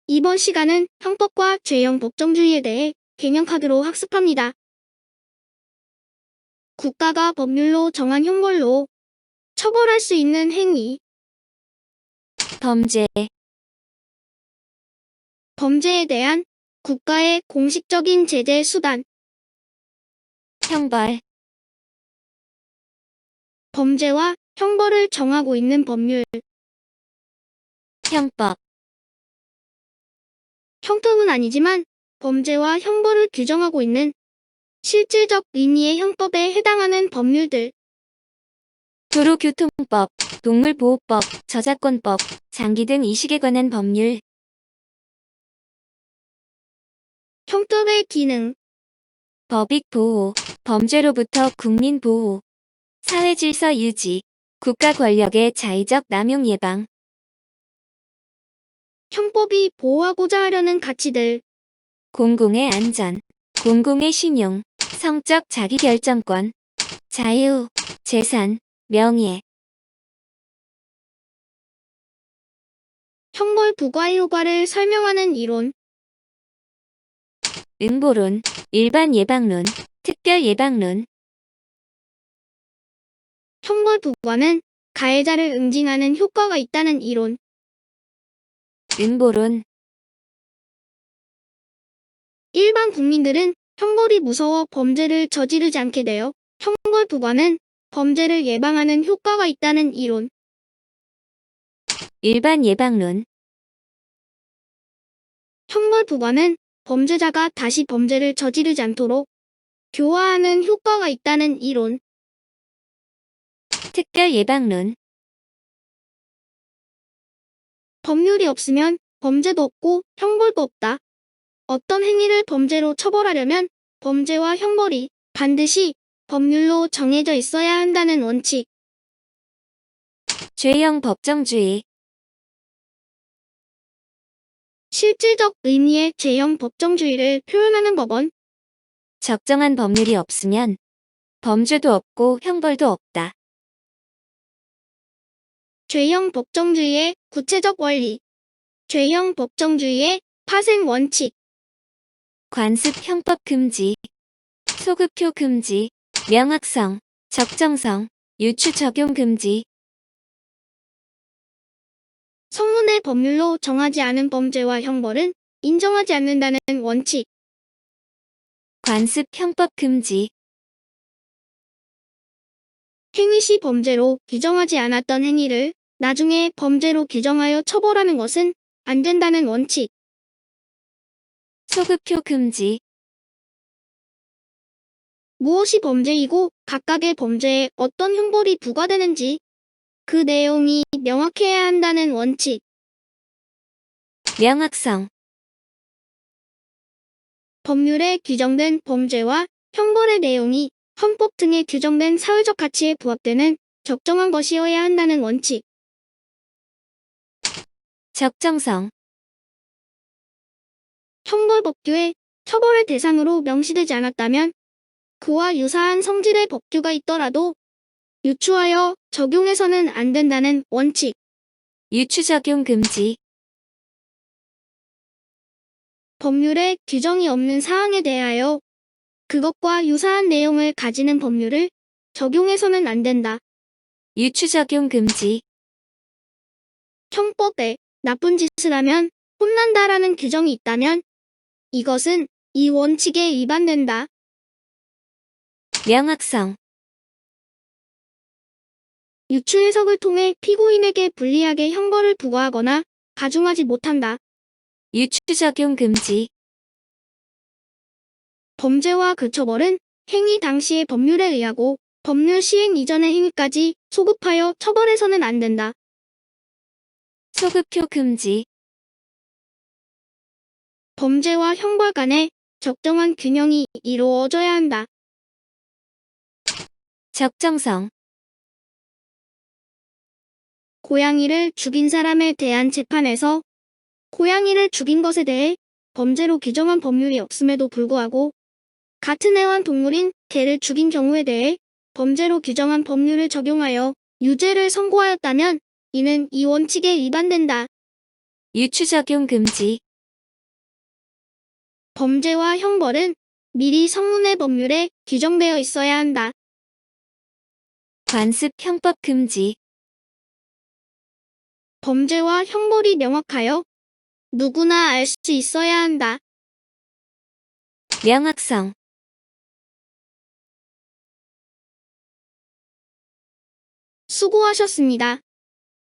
이번 시간은 형법과 죄형 법정주의에 대해 개념카드로 학습합니다. 국가가 법률로 정한 형벌로 처벌할 수 있는 행위. 범죄, 범죄에 대한 국가의 공식적인 제재 수단. 형벌, 범죄와 형벌을 정하고 있는 법률. 형법, 형법은 아니지만 범죄와 형벌을 규정하고 있는 실질적 의미의 형법에 해당하는 법률들. 도로교통법, 동물보호법, 저작권법, 장기 등 이식에 관한 법률. 형법의 기능. 법익 보호, 범죄로부터 국민 보호, 사회 질서 유지, 국가 권력의 자의적 남용 예방. 형법이 보호하고자 하려는 가치들. 공공의 안전, 공공의 신용, 성적 자기결정권, 자유, 재산, 명예. 형벌 부과의 효과를 설명하는 이론. 응보론, 일반 예방론, 특별 예방론. 형벌 부과는 가해자를 응징하는 효과가 있다는 이론. 응보론, 일반 국민들은 형벌이 무서워 범죄를 저지르지 않게 되어 형벌 부과는 범죄를 예방하는 효과가 있다는 이론. 일반 예방론, 형벌 부과는 범죄자가 다시 범죄를 저지르지 않도록 교화하는 효과가 있다는 이론. 특별 예방론. 법률이 없으면 범죄도 없고 형벌도 없다. 어떤 행위를 범죄로 처벌하려면 범죄와 형벌이 반드시 법률로 정해져 있어야 한다는 원칙. 죄형 법정주의. 실질적 의미의 죄형 법정주의를 표현하는 법원. 적정한 법률이 없으면 범죄도 없고 형벌도 없다. 죄형 법정주의의 구체적 원리. 죄형 법정주의의 파생 원칙. 관습 형법 금지, 소급표 금지, 명확성, 적정성, 유추 적용 금지. 성문의 법률로 정하지 않은 범죄와 형벌은 인정하지 않는다는 원칙. 관습 형법 금지, 행위 시 범죄로 규정하지 않았던 행위를 나중에 범죄로 규정하여 처벌하는 것은 안 된다는 원칙. 소급표 금지. 무엇이 범죄이고 각각의 범죄에 어떤 형벌이 부과되는지 그 내용이 명확해야 한다는 원칙. 명확성, 법률에 규정된 범죄와 형벌의 내용이 헌법 등에 규정된 사회적 가치에 부합되는 적정한 것이어야 한다는 원칙. 적정성, 형벌법규에 처벌의 대상으로 명시되지 않았다면 그와 유사한 성질의 법규가 있더라도 유추하여 적용해서는 안 된다는 원칙. 유추 적용 금지. 법률에 규정이 없는 사항에 대하여 그것과 유사한 내용을 가지는 법률을 적용해서는 안 된다. 유추 적용 금지. 형법에 나쁜 짓을 하면 혼난다라는 규정이 있다면 이것은 이 원칙에 위반된다. 명확성, 유추 해석을 통해 피고인에게 불리하게 형벌을 부과하거나 가중하지 못한다. 유추 적용 금지. 범죄와 그 처벌은 행위 당시의 법률에 의하고 법률 시행 이전의 행위까지 소급하여 처벌해서는 안 된다. 소급표 금지. 범죄와 형벌 간에 적정한 균형이 이루어져야 한다. 적정성, 고양이를 죽인 사람에 대한 재판에서 고양이를 죽인 것에 대해 범죄로 규정한 법률이 없음에도 불구하고 같은 애완동물인 개를 죽인 경우에 대해 범죄로 규정한 법률을 적용하여 유죄를 선고하였다면 이는 이 원칙에 위반된다. 유추 적용 금지. 범죄와 형벌은 미리 성문의 법률에 규정되어 있어야 한다. 관습 형법 금지. 범죄와 형벌이 명확하여 누구나 알 수 있어야 한다. 명확성. 수고하셨습니다.